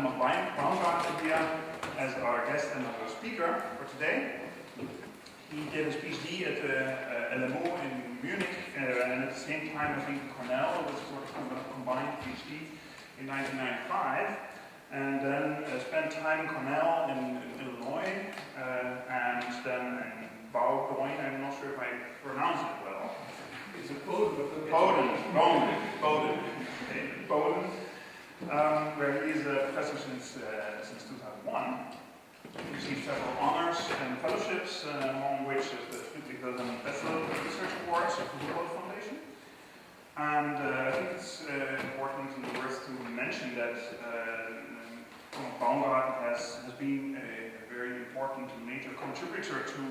Thomas Baumgarte here as our guest and our speaker for today. He did his PhD at LMU in Munich, and at the same time I think Cornell was sort of a combined PhD in 1995, and then spent time in Cornell in Illinois, and then in Baumgarte. I'm not sure if I pronounced it well. It's a Bowden. Where he is a professor since 2001. He received several honors and fellowships, among which is the Friedrich Wilhelm Bessel Research Awards of the World Foundation. And I think it's important and worth to mention that Thomas Baumgarte has been a very important and major contributor to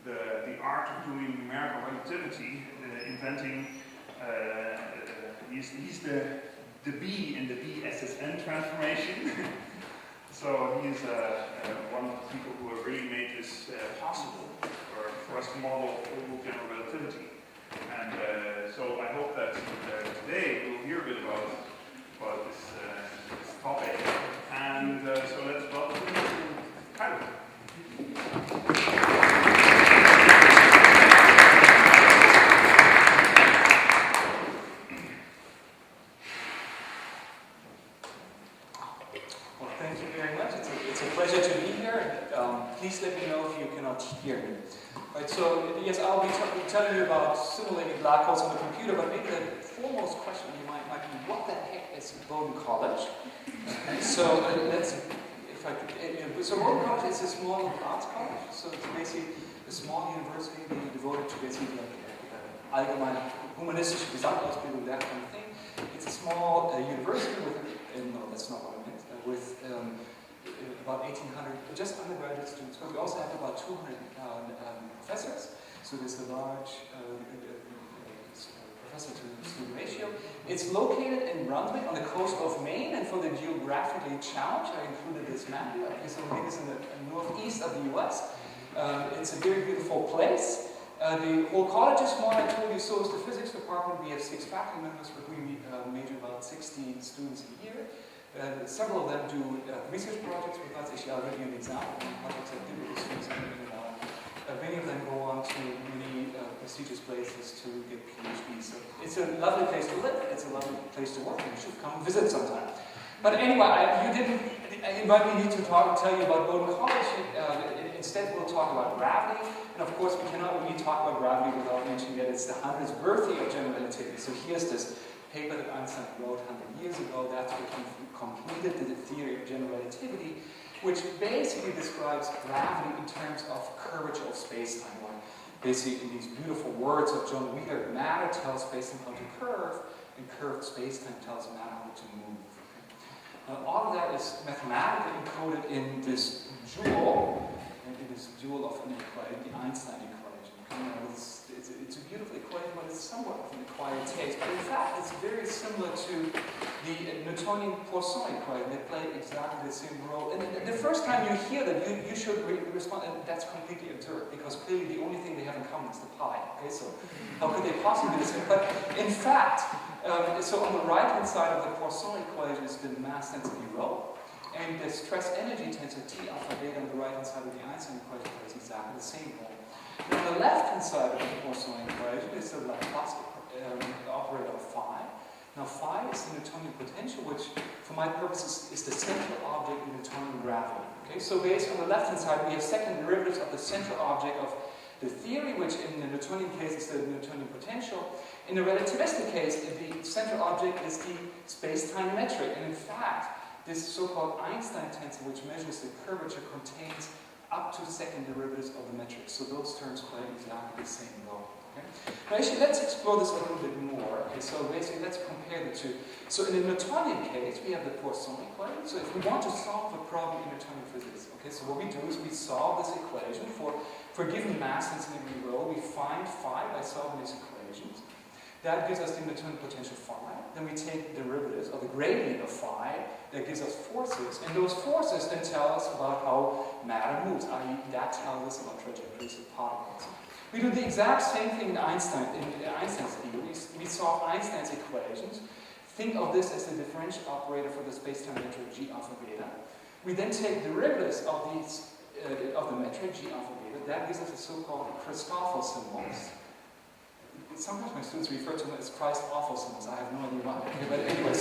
the art of doing numerical relativity, inventing, he's the B in the BSSN transformation. So he's one of the people who have really made this possible for us to model full general relativity. And so I hope that today we'll hear a bit about this topic. And so let's welcome him to Heidelberg. Please let me know if you cannot hear me. Right, so yes, I'll be telling you about simulating black holes on the computer, but maybe the foremost question you might be, what the heck is Bowden College? So so Bowden College is a small arts college, so it's basically a small university devoted to basically allgemeine humanistische Gesamtausbildung, that kind of thing. It's a small university with, no, that's not what I meant, with about 1,800 just undergraduate students, but we also have about 200 professors. So there's a large professor-to-student ratio. It's located in Brunswick on the coast of Maine, and for the geographically challenged, I included this map here. Okay, so Maine is in the northeast of the US. It's a very beautiful place. The whole college is small, I told you, so is the physics department. We have 6 faculty members, but we major about 60 students a year. Several of them do research projects with us. Actually, I'll give you an example of projects I did with the students. Many of them go on to really prestigious places to get PhDs. So it's a lovely place to live. It's a lovely place to work, and you should come visit sometime. But anyway, you didn't invite me to talk and tell you about Bowden College. Instead, we'll talk about gravity. And of course, we cannot really talk about gravity without mentioning that it's the 100th birthday of general relativity. So here's this paper that Einstein wrote 100 years ago. That's what he completed the theory of general relativity, which basically describes gravity in terms of curvature of space-time. Or basically, in these beautiful words of John Wheeler, matter tells space-time how to curve, and curved space-time tells matter how to move. Now, all of that is mathematically encoded in this jewel, of an equation, the Einstein equation. It's a beautiful equation, but it's somewhat of an acquired taste. But in fact, it's very similar to the Newtonian Poisson equation. They play exactly the same role. And the first time you hear that, you should respond, and that's completely absurd, because clearly the only thing they have in common is the pi. Okay, so how could they possibly be the same? But in fact, so on the right-hand side of the Poisson equation is the mass density rho. And the stress-energy tensor T alpha beta on the right-hand side of the Einstein equation plays exactly the same role. And on the left-hand side of the Poisson equation is the Laplace operator of phi. Now phi is the Newtonian potential, which for my purposes is the central object in Newtonian gravity. Okay, so based on the left-hand side, we have second derivatives of the central object of the theory, which in the Newtonian case is the Newtonian potential. In the relativistic case, the central object is the space-time metric. And in fact, this so-called Einstein tensor, which measures the curvature, contains up to second derivatives of the metric. So those terms play exactly the same role. Okay? Now actually, let's explore this a little bit more. Okay, so basically, let's compare the two. So in the Newtonian case, we have the Poisson equation. So if we want to solve a problem in Newtonian physics, okay, so what we do is we solve this equation for given mass density rho. We find phi by solving these equations. That gives us the Newtonian potential phi. Then we take derivatives of the gradient of phi. That gives us forces. And those forces then tell us about how matter moves, i.e. that tells us about trajectories of particles. We do the exact same thing in Einstein's theory. We solve Einstein's equations. Think of this as the differential operator for the space-time metric g alpha beta. We then take derivatives of these of the metric g alpha beta. That gives us the so-called Christoffel symbols. Sometimes my students refer to them as Christ-awful symbols. I have no idea why. Okay, but anyway,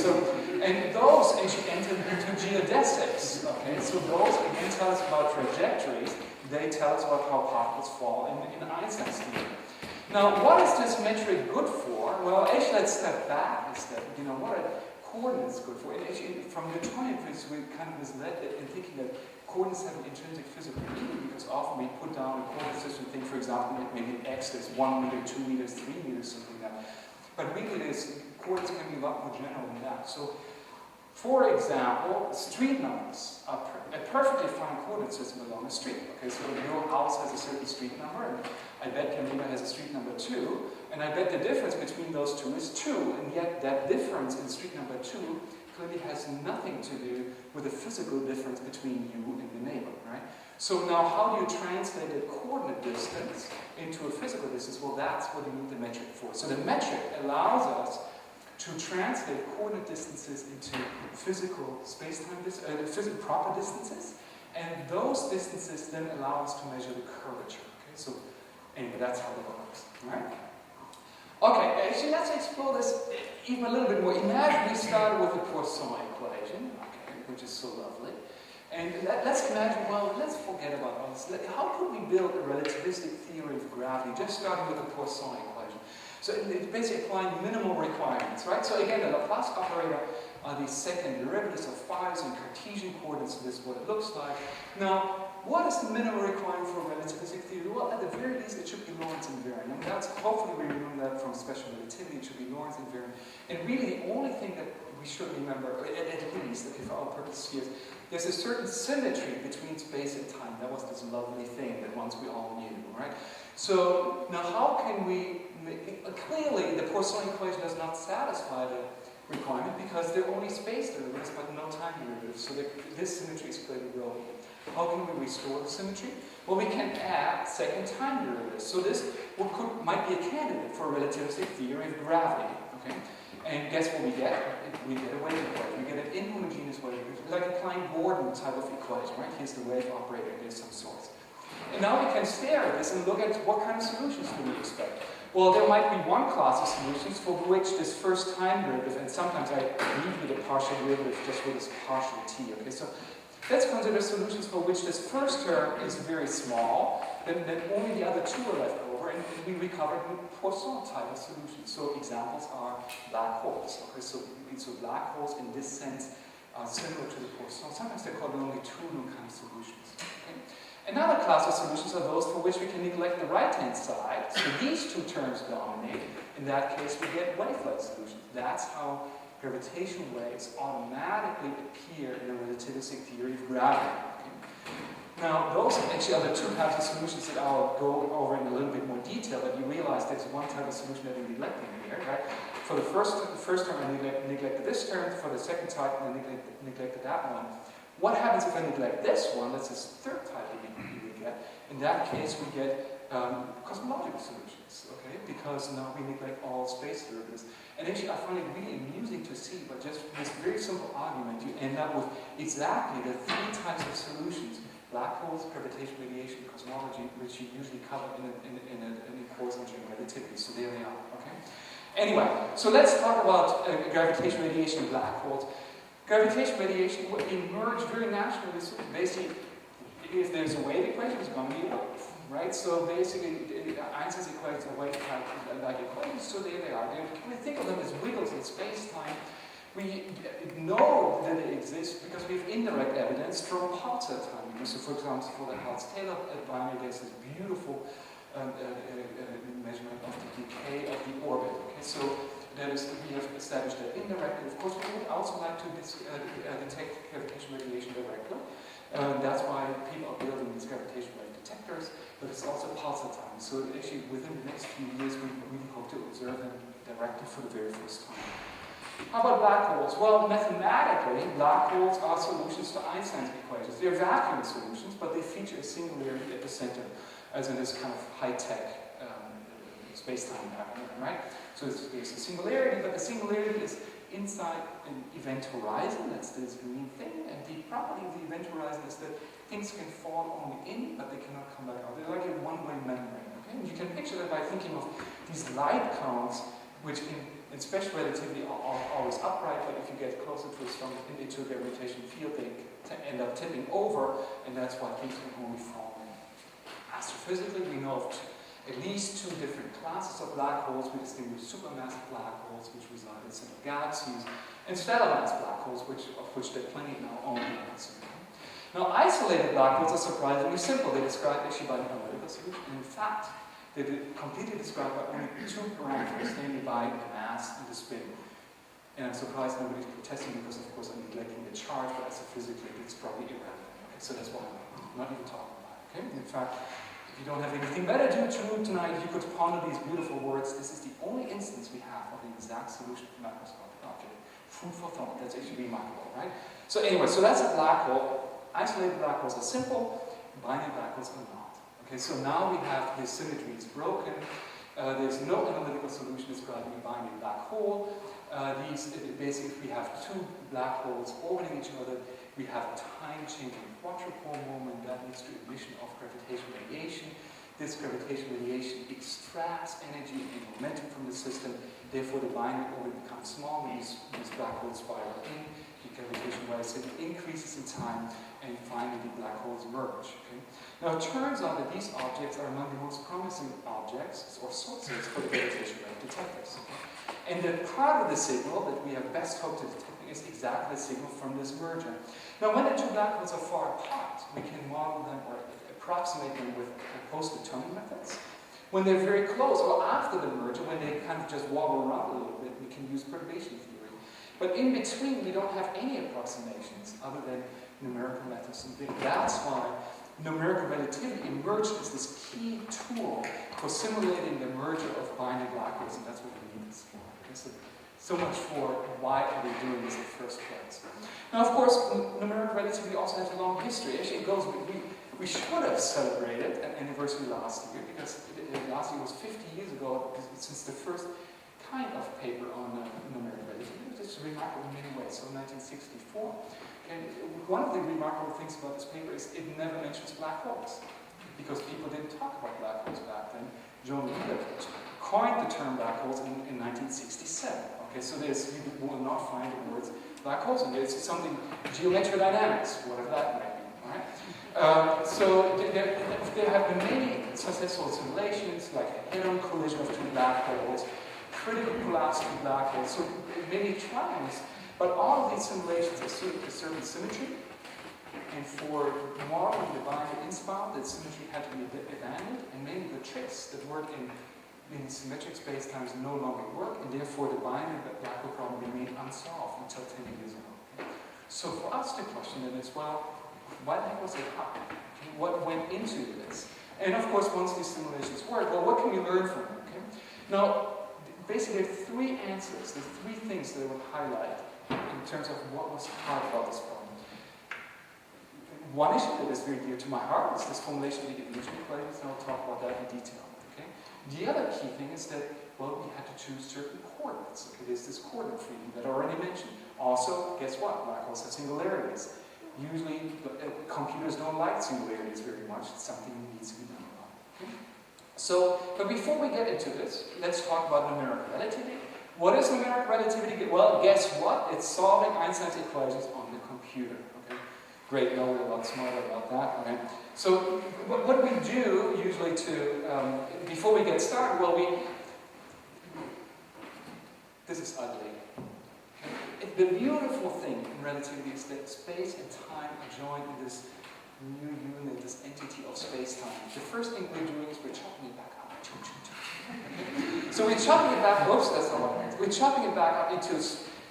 and those actually enter into geodesics. Okay, so those again tell us about trajectories. They tell us about how particles fall in Einstein's theory. Now, what is this metric good for? Well, actually, let's step back a step. What are coordinates good for? And actually, from Newtonian physics, we're kind of misled in thinking that coordinates have an intrinsic physical meaning, because often we put down a coordinate system, think, for example, maybe an x is 1 meter, 2 meters, 3 meters, something like that. But really, coordinates can be a lot more general than that. So, for example, street numbers. A perfectly fine coordinate system along a street. Okay, so your house has a certain street number, and I bet Camila has a street number 2, and I bet the difference between those two is 2, and yet that difference in street number 2 clearly has nothing to do with the physical difference between you and the neighbor, right? So now how do you translate a coordinate distance into a physical distance? Well, that's what you need the metric for. So the metric allows us to translate coordinate distances into physical space-time, physical proper distances, and those distances then allow us to measure the curvature. Okay, so anyway, that's how that works, right? Okay, actually, let's explore this even a little bit more. Imagine we started with the Poisson equation, okay, which is so lovely. And let's imagine, well, let's forget about all this. How could we build a relativistic theory of gravity, just starting with the Poisson equation? So it's basically applying minimal requirements, right? So again, the Laplace operator are these second derivatives of phi's and Cartesian coordinates, so this is what it looks like. Now, what is the minimum requirement for a relativistic theory? Well, at the very least, it should be Lorentz invariant. And that's, hopefully we remember that from special relativity, it should be Lorentz invariant. And really, the only thing that we should remember, at least, okay, for our purposes here, there's a certain symmetry between space and time. That was this lovely thing that once we all knew, right? So, now how can we, clearly, the Poisson equation does not satisfy the requirement because they're only space derivatives but no time derivatives. So this symmetry is clearly broken. How can we restore the symmetry? Well, we can add second time derivatives. So this might be a candidate for a relativistic theory of gravity. Okay? And guess what we get? We get a wave equation. We get an inhomogeneous wave equation, like a Klein-Borden type of equation, right? Here's the wave operator, here's some source. And now we can stare at this and look at what kind of solutions do we expect. Well, there might be one class of solutions for which this first time derivative, and sometimes I leave with a partial derivative just with this partial t, okay? So let's consider solutions for which this first term is very small, then only the other two are left over, and we recovered with Poisson type of solutions. So examples are black holes, okay? So black holes in this sense are similar to the Poisson. Sometimes they're called only two kind of solutions, okay? Another class of solutions are those for which we can neglect the right-hand side. So these two terms dominate. In that case, we get wave-like solutions. That's how gravitational waves automatically appear in a relativistic theory of gravity. Okay? Now, those actually are the two types of solutions that I'll go over in a little bit more detail, but you realize there's one type of solution that we're neglecting here, right? For the first term, I neglected this term. For the second type, I neglected that one. What happens if I neglect this one? That's this third type we get. In that case, we get cosmological solutions, okay? Because now we neglect all space derivatives. And actually, I find it really amusing to see, but just this very simple argument, you end up with exactly the three types of solutions: black holes, gravitation, radiation, cosmology, which you usually cover in a course on general relativity. So there they are, okay? Anyway, so let's talk about gravitation, radiation, and black holes. Gravitation radiation would emerge very naturally. So basically, if there's a wave equation, it's going to be a wave, right? So basically, Einstein's equations are wave-like equations, so there they are. We think of them as wiggles in space-time. We know that they exist because we have indirect evidence from pulsar timing. So, for example, for the Hertz-Taylor binary, there's this beautiful measurement of the decay of the orbit. Okay, so that is, we have established that indirectly. Of course, we would also like to detect gravitation radiation directly. That's why people are building these gravitation wave detectors, but it's also pulsar timing. So actually, within the next few years, we really hope to observe them directly for the very first time. How about black holes? Well, mathematically, black holes are solutions to Einstein's equations. They're vacuum solutions, but they feature a singularity at the center, as in this kind of high-tech space-time pattern, right? So there's a singularity, but the singularity is inside an event horizon. That's this green thing, property of the event horizon is that things can fall only in, but they cannot come back out. They're like a one-way membrane. Okay? And you can picture that by thinking of these light cones, which in special relativity are always upright, but if you get closer to a strong gravitational field, they end up tipping over, and that's why things can only fall in. Astrophysically, we know of at least two different classes of black holes. We distinguish supermassive black holes, which reside in central galaxies, and stellar mass black holes, of which there are plenty now only in the sun. Now, isolated black holes are surprisingly simple. They're described actually by an analytical solution. And in fact, they're completely described by only two parameters, namely by the mass and the spin. And I'm surprised nobody's protesting because, of course, I'm neglecting the charge, but astrophysically, it's probably irrelevant. Okay? So that's why I'm not even talking about it. Okay? In fact, if you don't have anything better to do tonight, you could ponder these beautiful words. This is the only instance we have of the exact solution of the macroscopic object. Food for thought. That's actually remarkable, right? So anyway, so that's a black hole. Isolated black holes are simple. Binary black holes are not. Okay, so now we have the symmetry is broken. There's no analytical solution describing a binary black hole. Basically, we have two black holes orbiting each other. We have time-changing quadrupole moment that leads to emission of gravitational radiation. This gravitational radiation extracts energy and momentum from the system. Therefore, the binary orbit becomes small when these black holes spiral in. The gravitational radiation increases in time, and finally the black holes merge. Okay? Now, it turns out that these objects are among the most promising objects or sources for the gravitational wave detectors. Okay? And the part of the signal that we have best hoped to detect is exactly the signal from this merger. Now, when the two black holes are far apart, we can model them or approximate them with post-determined methods. When they're very close, or after the merger, when they kind of just wobble around a little bit, we can use perturbation theory. But in between, we don't have any approximations other than numerical methods. And that's why numerical relativity emerged as this key tool for simulating the merger of binary black holes, and that's what we need this for. Okay, so much for why are we doing this in the first place. Now, of course, numerical relativity also has a long history. Actually, it goes. We should have celebrated an anniversary last year, because last year was 50 years ago since the first kind of paper on numerical relativity. It's remarkable in many ways. So 1964. And one of the remarkable things about this paper is it never mentions black holes, because people didn't talk about black holes back then. John Wheeler coined the term black holes in 1967. Okay, so you will not find the words black holes in there. It's something geometrodynamics, whatever that might be. All right? So there have been many successful simulations, like a head-on collision of two black holes, critical collapse of two black holes. So many trials. But all of these simulations assume a certain symmetry, and for modeling the binary inbound, that symmetry had to be abandoned, and many of the tricks that work in symmetric spacetimes no longer work, and therefore the binary black hole problem remained unsolved until 10 years ago. Okay? So for us, the question then is, well, why the heck was it up? Okay? What went into this? And of course, once these simulations work, well, what can we learn from them? Okay? Now, basically, there are three answers, there are three things that I would highlight in terms of what was hard about this problem. One issue that is very dear to my heart is this formulation of the illusion equations, and I'll talk about that in detail. Okay? The other key thing is that, well, we had to choose certain coordinates. Okay? There's this coordinate freedom that I already mentioned. Also, guess what? Black holes have singularities. Usually, computers don't like singularities very much. It's something that needs to be done about. Okay? So, but before we get into this, let's talk about numerical relativity. What is numerical relativity? Well, guess what? It's solving Einstein's equations on the computer. Okay? Great, now we're a lot smarter about that. Okay? So what we do usually before we get started, well, this is ugly. Okay? The beautiful thing in relativity is that space and time are joined in this new unit, this entity of space-time. The first thing we're doing is we're chopping it back up. Okay? So we're chopping it back, whoops, that's not what I meant. We're chopping it back up into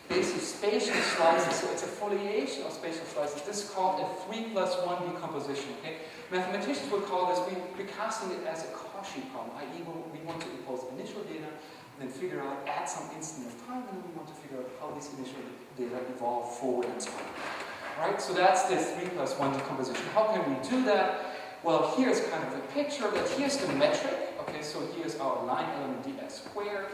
basic spatial slices, so it's a foliation of spatial slices. This is called a 3+1 decomposition. Okay? Mathematicians would call this, we're casting it as a Cauchy problem, i.e. we want to impose initial data, and then figure out, at some instant of time, and then we want to figure out how these initial data evolve forward and so on. Right? So that's the 3+1 decomposition. How can we do that? Well, here's kind of a picture of it. Here's the metric. Okay, so here's our line element dx squared.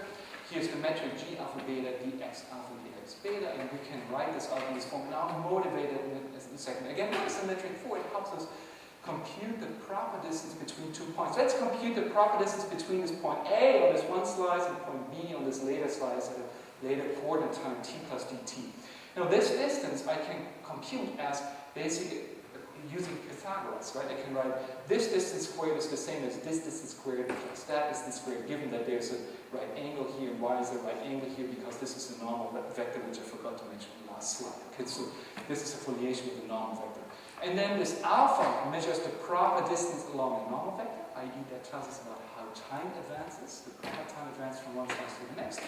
Here's the metric g alpha beta dx alpha dx beta, and we can write this out in this form. Now I'm motivated, and this second. Again, what is the metric for? It helps us compute the proper distance between 2 points. Let's compute the proper distance between this point A on this one slice and point B on this later slice at a later coordinate time t plus dt. Now this distance I can compute as basically using Pythagoras, right? I can write this distance squared is the same as this distance squared plus that distance squared, given that there's a right angle here and y is a right angle here, because this is a normal vector, which I forgot to mention in the last slide. Okay, so this is a foliation with a normal vector. And then this alpha measures the proper distance along a normal vector, i.e. that tells us about how time advances, the proper time advance from one slice to the next.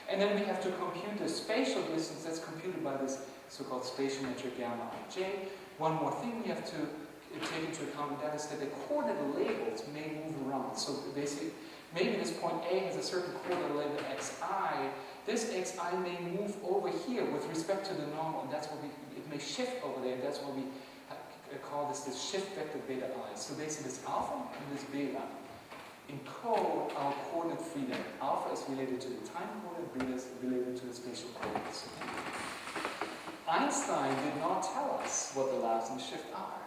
And then we have to compute the spatial distance that's computed by this so-called spatial metric gamma ij. One more thing we have to take into account, and that is that the coordinate labels may move around. So basically, maybe this point A has a certain coordinate label xi. This xi may move over here with respect to the normal, and that's what it may shift over there, and that's what we call this shift vector beta I. So basically this alpha and this beta encode our coordinate freedom. Alpha is related to the time coordinate, beta is related to the spatial coordinates. Einstein did not tell us what the lapse and shift are,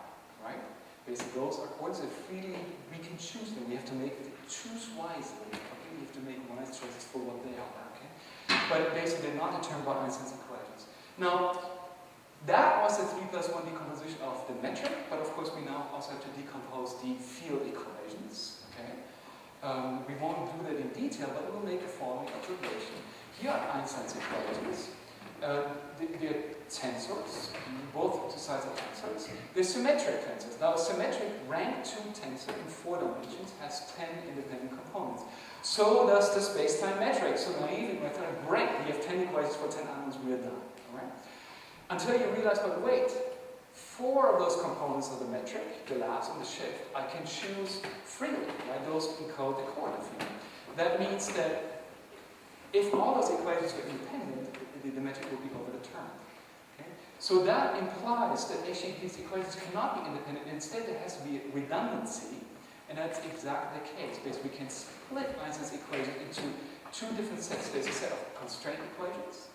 right? Basically those are coordinates that freely, we can choose them. We have to choose wisely. Okay? We have to make wise choices for what they are, okay? But basically they're not determined by Einstein's equations. Now, that was the 3 plus 1 decomposition of the metric, but of course we now also have to decompose the field equations. Okay? We won't do that in detail, but we'll make the following observation. Here are Einstein's equations. They're tensors, both sides are tensors. They're symmetric tensors. Now a symmetric rank 2 tensor in 4 dimensions has 10 independent components. So does the space-time metric. So the leaving method, great, we have 10 equations for 10 atoms, we're done. Alright? Until you realize, but wait, 4 of those components of the metric, the lapse and the shift, I can choose freely, right? Those encode the coordinate field. That means that if all those equations are independent, the metric will be overdetermined. Okay? So that implies that actually these equations cannot be independent. Instead, there has to be redundancy, and that's exactly the case. Basically, we can split Einstein's equation into 2 different sets. There's a set of constraint equations,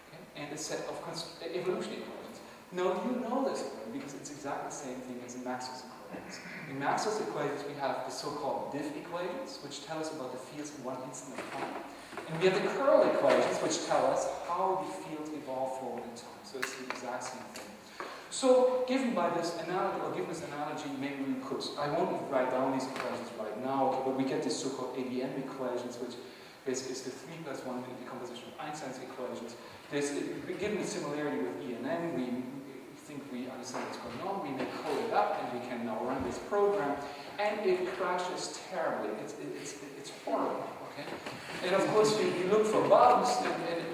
okay, and a set of evolution equations. Now, you know this already because it's exactly the same thing as in Maxwell's equations. In Maxwell's equations, we have the so-called diff equations, which tell us about the fields in one instant of time. And we have the curl equations, which tell us how the fields evolve forward in time. So it's the exact same thing. So, given this analogy, maybe we could, I won't write down these equations right now, but we get these so-called ABM equations, which basically is the 3 plus 1 decomposition of Einstein's equations. Given the similarity with E and N, we think we understand what's going on, we may code it up, and we can now run this program, and it crashes terribly. It's horrible. Okay? And of course, you look for bugs,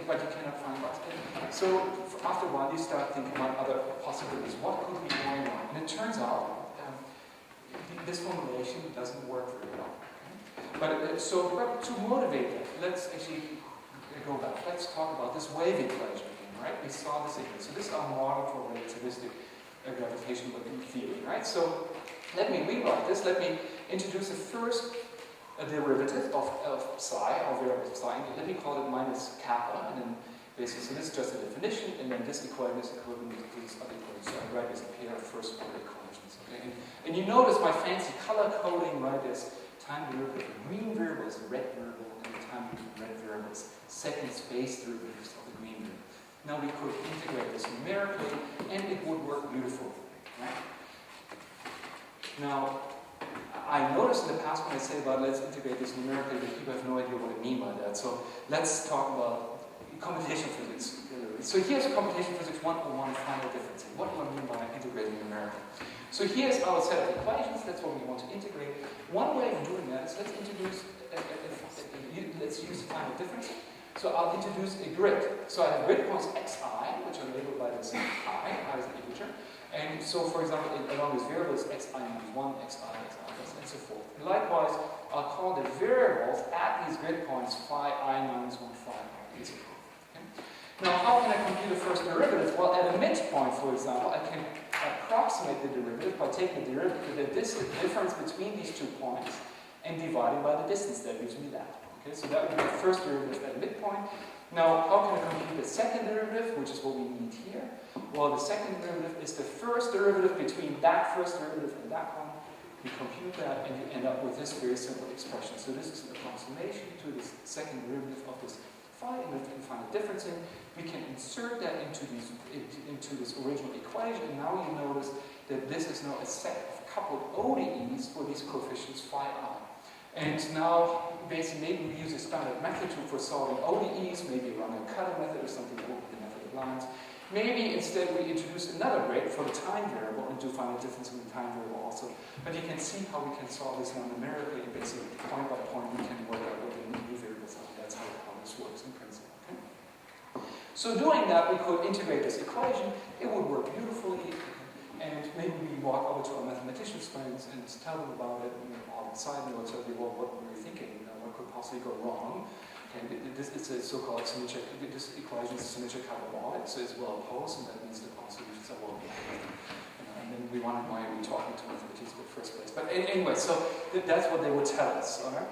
but you cannot find bugs. So after a while, you start thinking about other possibilities. What could be going on? And it turns out this formulation doesn't work very well. Okay? But to motivate that, let's actually go back. Let's talk about this wave equation again, right? We saw this again. So this is our model for relativistic gravitational theory, right? So let me rewrite this. Let me introduce the first derivative of psi, or variable psi. Let me call it minus kappa, and then basically, so this is just a definition, and then this equation is equivalent to this other equation. So I write as a pair of first order equations. Okay? And you notice my fancy color coding, right? There's time derivative of green variable is red variable, and the time derivative of red variable is second space derivatives of the green variable. Now we could integrate this numerically, and it would work beautifully. Right? Now, I noticed in the past when I say about let's integrate this numerically, that people have no idea what I mean by that. So let's talk about computational physics. So here's computational physics 101 final difference. What do I mean by integrating numerically? So here's our set of equations. That's what we want to integrate. One way of doing that is let's use final difference. So I'll introduce a grid. So I have grid points xi, which are labeled by this I is an integer. And so, for example, along this variable is xi minus 1, xi, and so forth. And likewise, I'll call the variables at these grid points phi I minus 1, phi I, and so forth. Okay? Now, how can I compute the first derivative? Well, at a midpoint, for example, I can approximate the derivative by taking the difference between these 2 points and dividing by the distance. That gives me that. Okay, so that would be the first derivative at a midpoint. Now, how can I compute the second derivative, which is what we need here? Well, the second derivative is the first derivative between that first derivative and that one. You compute that and you end up with this very simple expression. So this is an approximation to this second derivative of this phi, and if we can find a difference in, we can insert that into this original equation, and now you notice that this is now a set of coupled ODEs for these coefficients phi I. And now, basically, maybe we use a standard method for solving ODEs, maybe run a cutter method or something over the method of lines. Maybe instead we introduce another rate for the time variable and to find a difference in the time variable also. But you can see how we can solve this now numerically, and basically point by point we can work out what the new variables are. That's how this works in principle. Okay? So doing that, we could integrate this equation. It would work beautifully. And maybe we walk over to our mathematician's friends and tell them about it. On the side notes, tell you, well, what were you thinking? What could possibly go wrong? And this is a so-called symmetric. This equation is symmetric hyperbolic, so it's well opposed, and that means that all solutions are well behaved. And then we wondered why are we talking to mathematicians in the first place. But anyway, so that's what they would tell us. All right.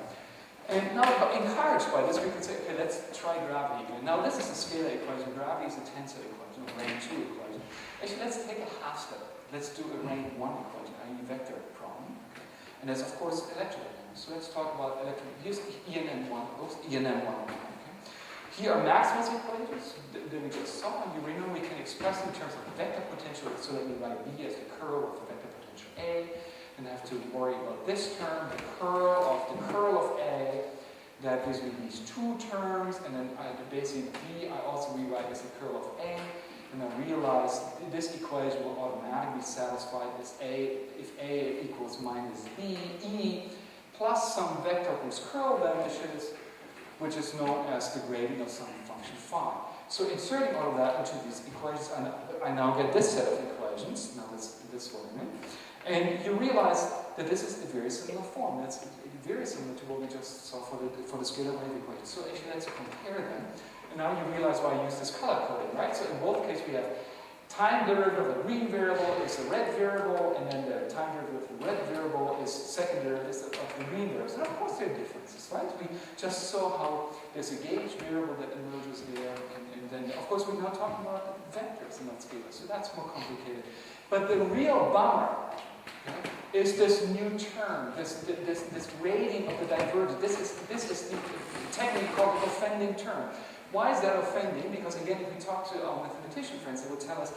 And now, encouraged by this, we could say, okay, let's try gravity again. Now, this is a scalar equation. Gravity is a tensor equation, a range 2 equation. Actually, let's take a half step. Let's do a range 1 equation, i.e. vector problem. Okay. And that's, of course, electrodynamics. So let's talk about electrodynamics. Here's ENM1. Oops, ENM1. Okay. Here are Maxwell's equations that we just saw. And you remember we can express in terms of vector potential, so that we write B as the curl of the vector potential A. And I have to worry about this term, the curl of A. That gives me these two terms, and then basically B I also rewrite as the curl of A. And I realize this equation will automatically satisfy this A if A equals minus B, E, plus some vector whose curl vanishes, which is known as the gradient of some function phi. So inserting all of that into these equations, I now get this set of equations. Now let's this one. And you realize that this is a very similar form. That's very similar to what we just saw for the scalar wave equation. So actually, let's compare them. And now you realize why I use this color coding, right? So in both cases, we have time derivative of the green variable is the red variable, and then the time derivative of the red variable is second derivative of the green variable. And of course, there are differences, right? We just saw how there's a gauge variable that emerges there, and then, of course, we're now talking about vectors and not scalars, so that's more complicated. But the real bummer is this new term, this gradient of the divergence. This is the technically called the offending term. Why is that offending? Because again, if we talk to our mathematician friends, they would tell us,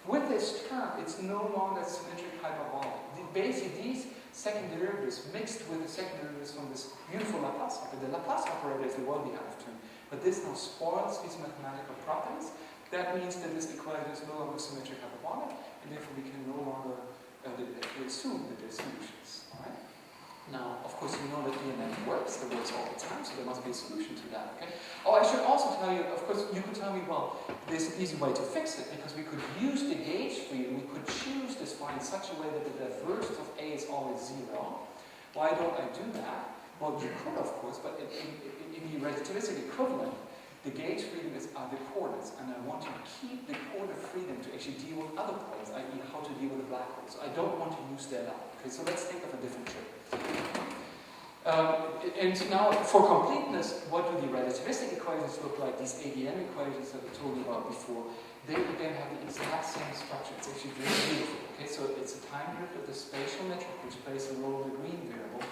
with this term, it's no longer symmetric hyperbolic. Basically, these second derivatives mixed with the second derivatives from this beautiful Laplace operator. The Laplace operator is the well-behaved term, but this now spoils these mathematical properties. That means that this equation is no longer symmetric hyperbolic, and therefore we can no longer assume that they're solutions. All right? Now, of course, you know that ENM works. It works all the time, so there must be a solution to that. Okay? Oh, I should also tell you, of course, you could tell me, well, there's an easy way to fix it, because we could use the gauge freedom. We could choose this phi in such a way that the divergence of A is always 0. Why don't I do that? Well, you could, of course, but in the relativistic equivalent, the gauge freedom are the coordinates, and I want to keep the coordinate freedom to actually deal with other points, i.e. how to deal with a black hole. So I don't want to use that up. Okay, so let's think of a different trick. And now, for completeness, what do the relativistic equations look like? These ADM equations that we told you about before, they again have the exact same structure. It's actually very beautiful. Okay, so it's a time derivative of the spatial metric, which plays the role of the green variable,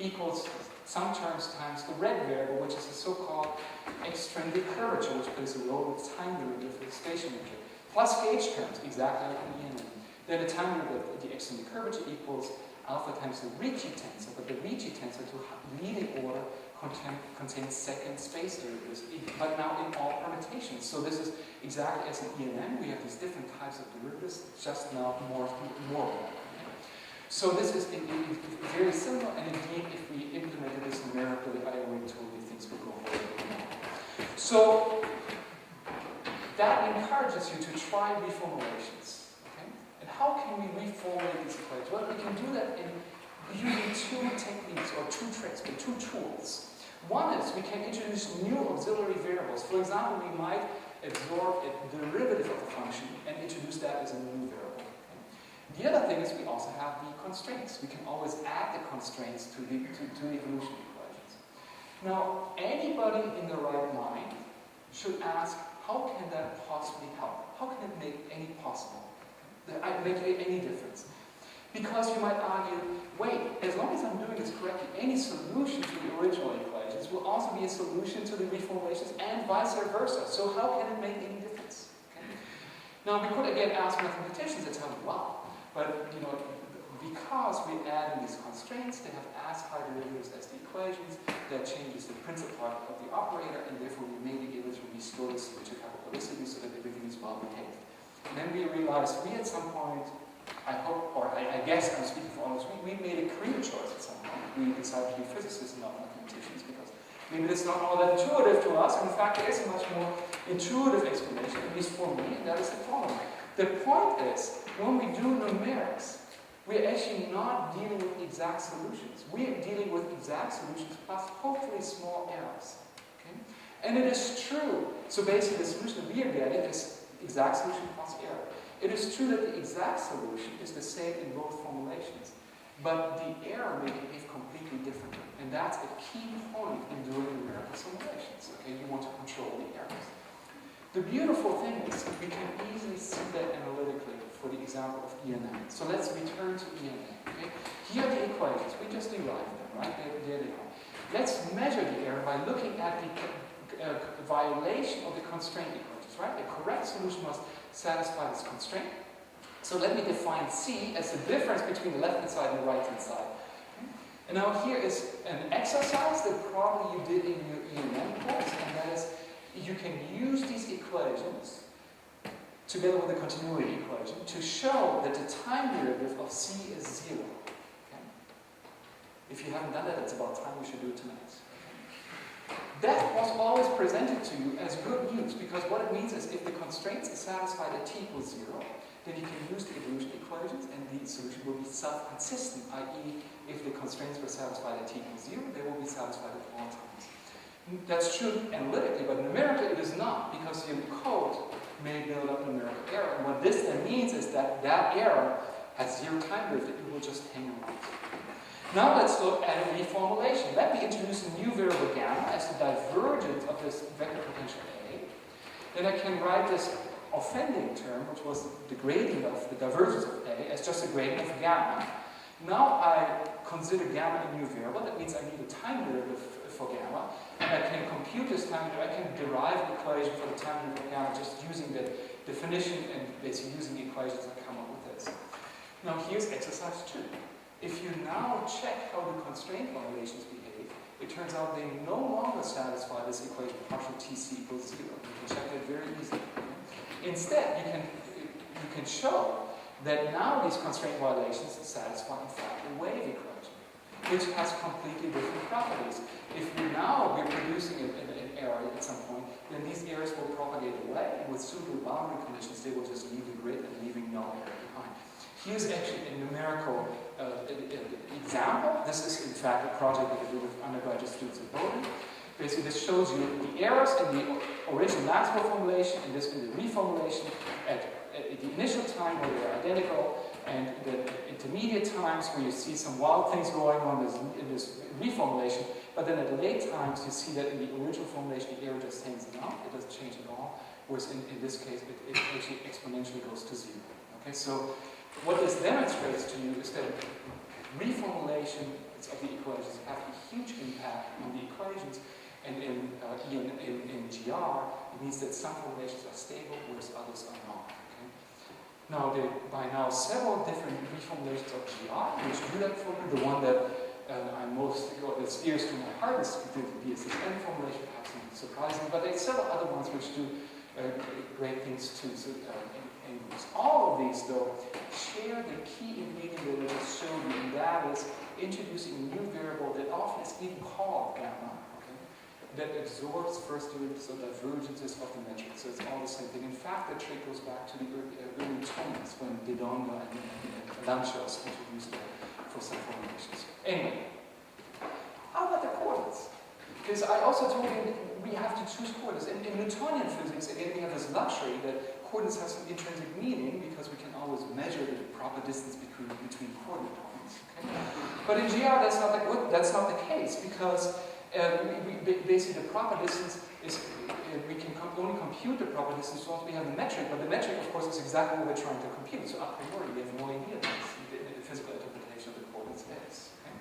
equals some terms times the red variable, which is a so-called extrinsic curvature, which plays the role of the time derivative of the spatial metric, plus gauge terms, exactly like in ENM. Then the time derivative of the extrinsic curvature equals alpha times the Ricci tensor, but the Ricci tensor to leading order contains second space derivatives, but now in all permutations. So this is exactly as in ENM. We have these different types of derivatives, just now more of that. So this is very similar, and indeed, if we implemented this numerically, I already told you things would go horribly wrong. So that encourages you to try reformulations. Okay? And how can we reformulate these equations? Well, we can do that in using two techniques, or two tricks, but two tools. One is we can introduce new auxiliary variables. For example, we might absorb a derivative of the function and introduce that as a new variable. The other thing is we also have the constraints. We can always add the constraints to the evolution equations. Now, anybody in the right mind should ask, how can that possibly help? How can it make any difference? Because you might argue, wait, as long as I'm doing this correctly, any solution to the original equations will also be a solution to the reformulations and vice versa. So how can it make any difference? Okay? Now we could again ask mathematicians and tell them, wow, but because we add in these constraints, they have as high derivatives as the equations, that changes the principal part of the operator, and therefore we may be able to restore this to capitality so that everything is well behaved. And then we realized we at some point, I hope, or I guess I'm speaking for all of us, we made a career choice at some point. We decided to be physicists and not mathematicians because maybe that's not all that intuitive to us. In fact, there is a much more intuitive explanation, at least for me, and that is the following. The point is, when we do numerics, we're actually not dealing with exact solutions. We are dealing with exact solutions plus hopefully small errors. Okay? And it is true. So basically the solution that we are getting is exact solution plus error. It is true that the exact solution is the same in both formulations, but the error may behave completely differently. And that's a key point in doing numerical simulations. Okay? You want to control the errors. The beautiful thing is we can easily see that analytically for the example of ENA. So let's return to ENA. Okay? Here are the equations. We just derived them, right? There they are. Let's measure the error by looking at the violation of the constraint equations, right? The correct solution must satisfy this constraint. So let me define C as the difference between the left-hand side and the right-hand side. Okay? And now here is an exercise that probably you did in your ENM course, and that is you can use these equations together with the continuity equation to show that the time derivative of C is 0. Okay? If you haven't done that, it's about time we should do it tonight. That was always presented to you as good news, because what it means is if the constraints are satisfied at t equals 0, then you can use the evolution equations and the solution will be self-consistent, i.e. if the constraints were satisfied at t equals 0, they will be satisfied at all times. That's true analytically, but numerically it is not, because your code may build up numerical error. And what this then means is that that error has 0 time derivative, it will just hang around. Now let's look at a reformulation. Let me introduce a new variable gamma as the divergence of this vector potential A. Then I can write this offending term, which was the gradient of the divergence of A, as just a gradient of gamma. Now I consider gamma a new variable. That means I need a time derivative for gamma. And I can compute this time derivative. I can derive the equation for the time derivative of gamma just using the definition and basically using the equations that come up with this. Now here's exercise 2. If you now check how the constraint violations behave, it turns out they no longer satisfy this equation partial TC equals 0. You can check that very easily. Instead, you can show that now these constraint violations satisfy, in fact, the wave equation, which has completely different properties. If we're producing an error at some point, then these errors will propagate away, and with suitable boundary conditions, they will just leave the grid and leaving no error behind. Here's actually a numerical example. This is, in fact, a project that I do with undergraduate students in Bowdoin. Basically, this shows you the errors in the original Maxwell formulation and this in the reformulation at the initial time where they're identical, and the intermediate times where you see some wild things going on in this reformulation, but then at late times you see that in the original formulation the error just hangs around, it doesn't change at all, whereas in this case it actually exponentially goes to 0. Okay, so what this demonstrates to you is that reformulation of the equations have a huge impact on the equations, and in GR, it means that some formulations are stable, whereas others are not. Okay? Now, there are by now several different reformulations of GR, which do that for me. The one that I'm most, that's dearest to my heart is the BSSN formulation, perhaps not surprising, but there are several other ones which do great things too. So, all of these, though, share the key ingredient that I just showed you, and that is introducing a new variable that often is even called gamma, okay, that absorbs first derivatives or divergences of the metric. So it's all the same thing. In fact, that trait goes back to the early 20s when De Donga and Lanchos introduced it for some formulations. Anyway, how about the coordinates? Because I also told you we have to choose coordinates. In Newtonian physics, again, we have this luxury that coordinates have some intrinsic meaning because we can always measure the proper distance between coordinate points. Okay? But in GR, that's not the case because basically the proper distance we can only compute the probabilities as long as we have the metric, but the metric, of course, is exactly what we're trying to compute. So a priori, we have no idea what the physical interpretation of the coordinates is. Okay?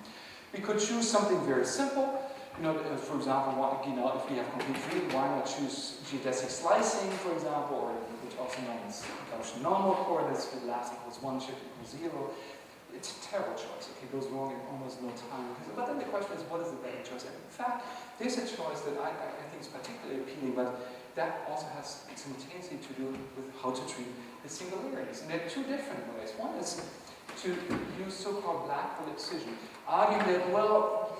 We could choose something very simple. For example, if we have complete freedom, why not choose geodesic slicing, for example, or which also known as Gaussian normal coordinates, with last equals 1, shift equals 0. It's a terrible choice. Okay, it goes wrong in almost no time. But then the question is, what is the better choice? And in fact, there's a choice that I think is particularly appealing, but that also has simultaneously to do with how to treat the singularities. And there are two different ways. One is to use so-called black hole excision, arguing that, well,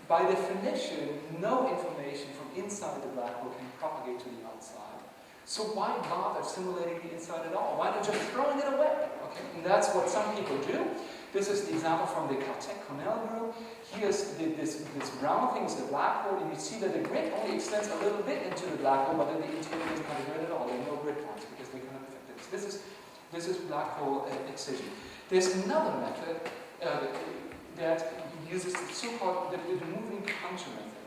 by definition, no information from inside the black hole can propagate to the outside. So why bother simulating the inside at all? Why not just throwing it away? Okay, and that's what some people do. This is the example from the Caltech-Cornell group. Here's this brown thing is the black hole, and you see that the grid only extends a little bit into the black hole, but then the interior is not a grid at all. There are no grid points because they cannot affect this. This is black hole excision. There's another method that uses the so-called the moving puncture method.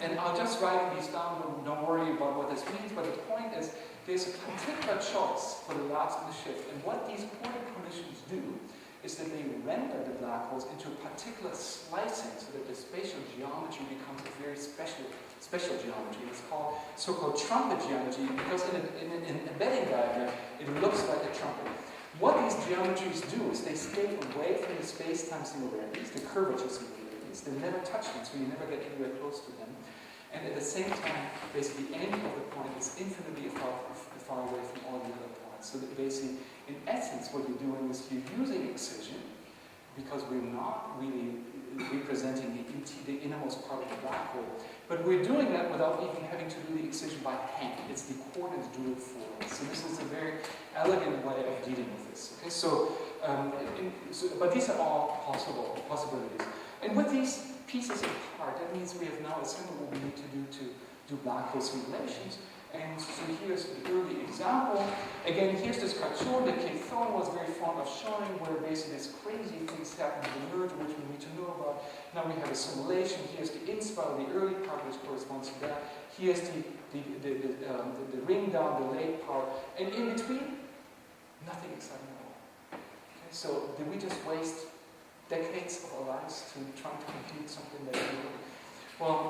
And I'll just write these down, don't worry about what this means, but the point is there's a particular choice for the last and the shift. And what these coordinate conditions do is that they render the black holes into a particular slicing so that the spatial geometry becomes a very special geometry. It's called so-called trumpet geometry because in an embedding diagram, it looks like a trumpet. What these geometries do is they stay away from the space-time singularities, the curvature singularities. They never touch them, so you never get anywhere close to them. And at the same time, basically, the end of the point is infinitely far away from all the other points. So that basically, in essence, what you're doing is you're using excision because we're not really representing the innermost part of the black hole. But we're doing that without even having to do the excision by hand. It's the coordinates do it for us. So this is a very elegant way of dealing with this. Okay, but these are all possibilities. And with these pieces apart, that means we have now assembled what we need to do to do black hole simulations. And so here's the early example. Again, here's this cartoon that Keith Thorne was very fond of showing, where basically these crazy things happen in the merge, which we need to know about. Now we have a simulation. Here's the inspiral, the early part, which corresponds to that. Here's the ring down, the late part. And in between, nothing exciting at all. Okay, so did we just waste decades of our lives to try to compute something that we do? Well,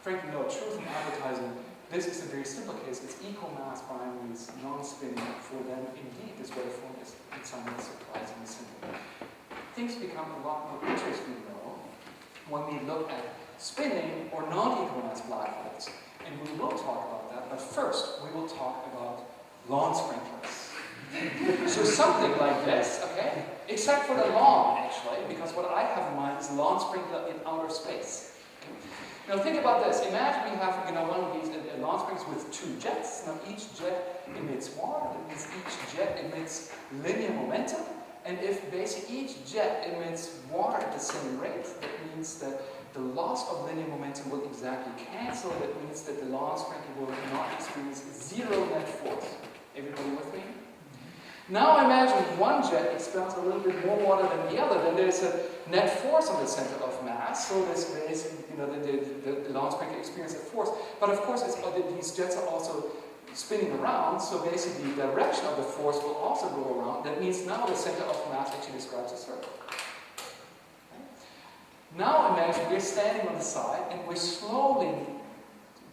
frankly, no. Truth in advertising. This is a very simple case. It's equal mass binaries, non-spinning. For them, indeed, this waveform is in some way surprisingly simple. Things become a lot more interesting, though, when we look at spinning or non-equal mass black holes. And we will talk about that, but first, we will talk about lawn sprinklers. So something like this, okay? Except for the lawn, actually, because what I have in mind is a lawn sprinkler in outer space. Now think about this. Imagine we have one of these lawn sprinklers with two jets. Now each jet emits water. That means each jet emits linear momentum. And if basically each jet emits water at the same rate, that means that the loss of linear momentum will exactly cancel. That means that the lawn sprinkler will not experience zero net force. Everybody with me? Now imagine one jet expels a little bit more water than the other, then there's a net force on the center of mass, so this basically, the lawn sprinkler experiences a force. But of course, these jets are also spinning around, so basically the direction of the force will also go around. That means now the center of mass actually describes a circle. Okay? Now imagine we're standing on the side and we're slowly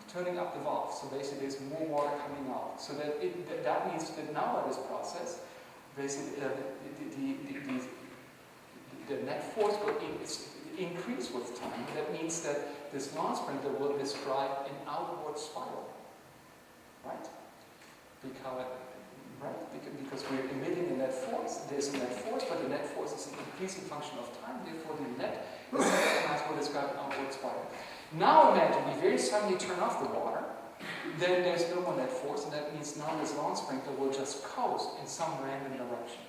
turning up the valve, so basically there's more water coming out. So that means that now by this process, basically the net force will increase with time. That means that this lawn sprinkler will describe an outward spiral, right? Because we're emitting a net force. There's a net force, but the net force is an increasing function of time. Therefore, the center of mass will describe an outward spiral. Now imagine we very suddenly turn off the water, then there's no more net force, and that means now this lawn sprinkler will just coast in some random direction.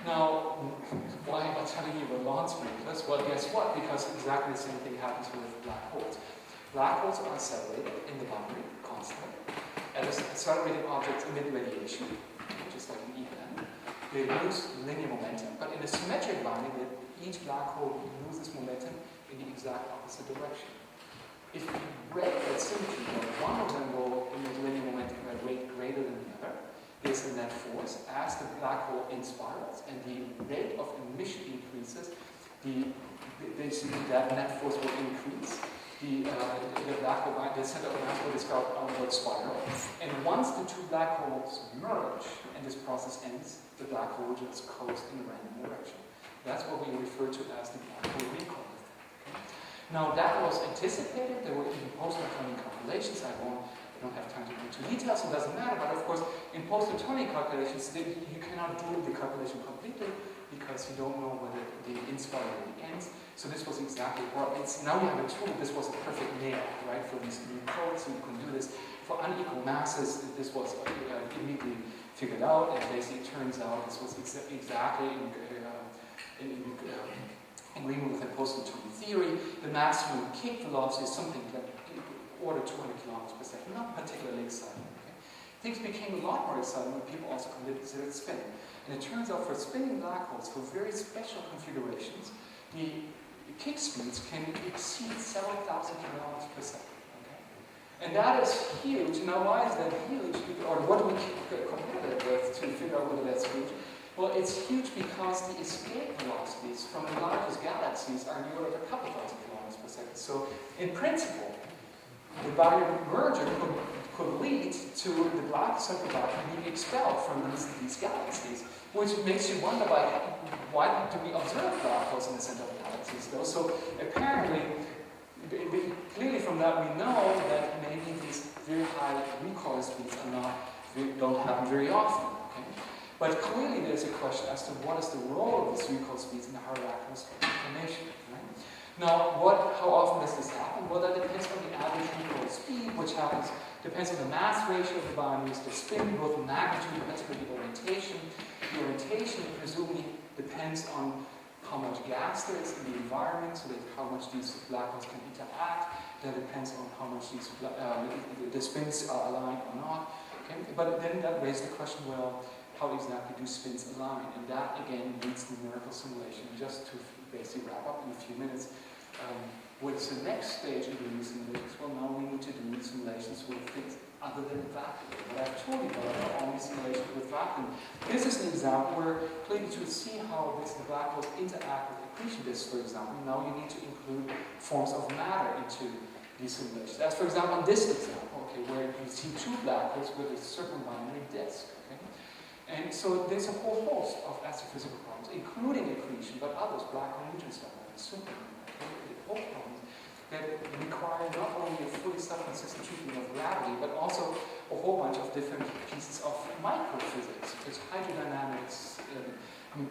Now, why am I telling you about lawn sprinklers? Well, guess what? Because exactly the same thing happens with black holes. Black holes are accelerated in the boundary constantly. As accelerating objects emit radiation, just like an EM. They lose linear momentum, but in a symmetric boundary, each black hole loses momentum in the exact opposite direction. if you break that symmetry, one of them will emit linear momentum at a rate greater than the other. There's a net force. As the black hole inspires and the rate of emission increases, basically that net force will increase. The black hole, the center of mass will describe outward spiral. And once the two black holes merge and this process ends, the black hole will just coast in a random direction. That's what we refer to as the black hole recoil. Now that was anticipated. There were even post-Newtonian calculations. I don't have time to go into details, so it doesn't matter. But of course, in post-Newtonian calculations, you cannot do the calculation completely because you don't know whether the inspire really ends. So this was exactly what now we have a tool. This was a perfect nail, right, for these new codes. So you can do this for unequal masses. This was immediately figured out, and basically it turns out this was exactly in agreement with the post-Newtonian theory. The maximum kick velocity is something like order 200 kilometers per second, not particularly exciting. Okay? Things became a lot more exciting when people also considered spin. And it turns out for spinning black holes, for very special configurations, the kick speeds can exceed several thousand kilometers per second. Okay? And that is huge. Now, why is that huge? Or what do we compare that with to figure out whether that's huge? Well, it's huge because the escape velocities from the largest galaxies are in the order of a couple thousand kilometers per second. So, in principle, the baryon merger could lead to the central black hole being expelled from these galaxies, which makes you wonder why do we observe black holes in the center of galaxies, though? So, apparently, clearly from that we know that maybe these very high recoil speeds don't happen very often. Okay? But clearly there's a question as to what is the role of these recoil speeds in the hierarchical formation. Right? Now, how often does this happen? Well, that depends on the average recoil speed, which depends on the mass ratio of the bodies, the spin, both the magnitude and particularly the orientation. The orientation presumably depends on how much gas there is in the environment, so that how much these black holes can interact. That depends on how much the spins are aligned or not. Okay? But then that raises the question, well, how exactly do spins align? And that, again, leads to numerical simulation. Just to basically wrap up in a few minutes, what's the next stage in doing simulations? Well, now we need to do simulations with things other than vacuum. What I've told you about are only simulations with vacuum. This is an example where, clearly, to see how the black holes interact with accretion disks, for example, now you need to include forms of matter into these simulations. As, for example, in this example, okay, where you see two black holes with a certain binary disk. Okay? And so there's a whole host of astrophysical problems, including accretion, but others, black hole neutron star problems, whole problems that require not only a fully self-consistent treatment of gravity, but also a whole bunch of different pieces of microphysics, such as hydrodynamics,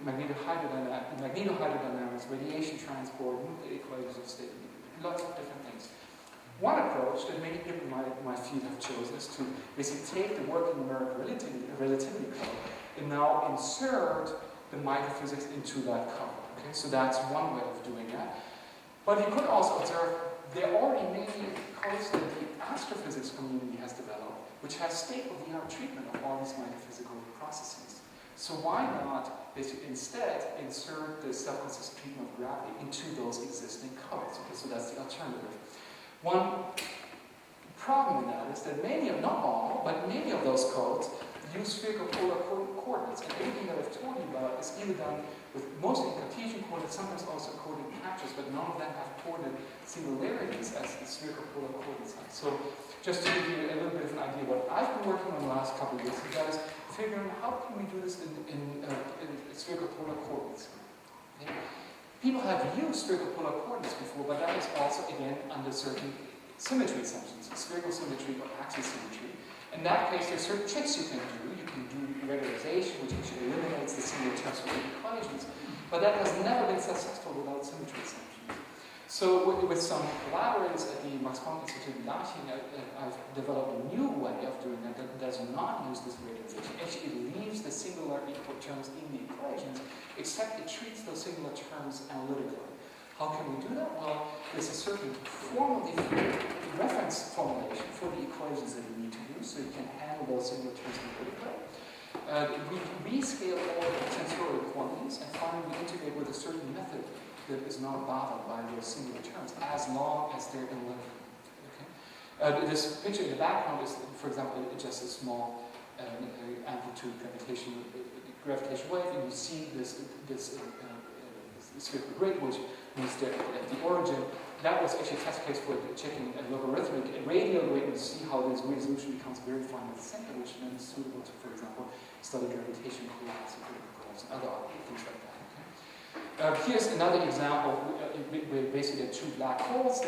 magnetohydrodynamics, radiation transport, nuclear equations of state, lots of different things. One approach that many people in my field have chosen is to basically take the working numerical relativity code and now insert the microphysics into that code. Okay? So that's one way of doing that. But you could also observe there are already many codes that the astrophysics community has developed, which has state-of-the-art treatment of all these microphysical processes. So why not basically instead insert the self-consistent treatment of gravity into those existing codes? Okay, so that's the alternative. One problem in that is that not all, but many of those codes use spherical polar coordinates. And everything that I've told you about is either done with mostly Cartesian coordinates, sometimes also coded patches, but none of them have coordinate singularities as the spherical polar coordinates have. So just to give you a little bit of an idea what I've been working on the last couple of years, that is figuring how can we do this in spherical polar coordinates. Okay? People have used spherical polar coordinates before, but that is also, again, under certain symmetry assumptions, spherical symmetry or axial symmetry. In that case, there are certain tricks you can do. You can do regularization, which actually eliminates the singular terms from the equations, but that has never been successful without symmetry assumptions. So with some collaborators at the Max Planck Institute in Leipzig, I've developed a new way of doing that does not use this regularization. Actually, it leaves the singular equal terms in the equations, except it treats those singular terms analytically. How can we do that? Well, there's a certain formally reference formulation for the equations that you need to use, so you can handle those singular terms analytically. We rescale all the tensorial quantities, and finally we integrate with a certain method that is not bothered by those singular terms, as long as they're analytical. This picture in the background is, for example, just a small amplitude gravitational wave, and you see this spherical grid, which means that at the origin. That was actually a test case for checking a logarithmic and radial gradient to see how this resolution becomes very fine at the center, which then is suitable to, for example, study gravitation collapse and other things like that. Okay? Here's another example. Basically, there are two black holes.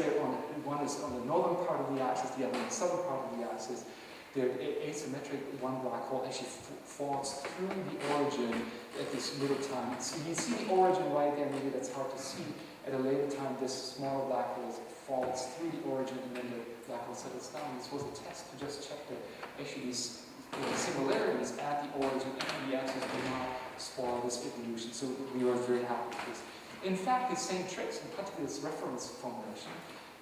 One is on the northern part of the axis, the other on the southern part of the axis. They're asymmetric. One black hole actually falls through the origin at this middle time. So you see the origin right there. Maybe that's hard to see. At a later time, this smaller black hole falls through the origin, and then the black hole settles down. This was a test to just check that actually these similarities at the origin and the axis do not spoil this evolution. So we were very happy with this. In fact, these same tricks, in particular this reference formulation,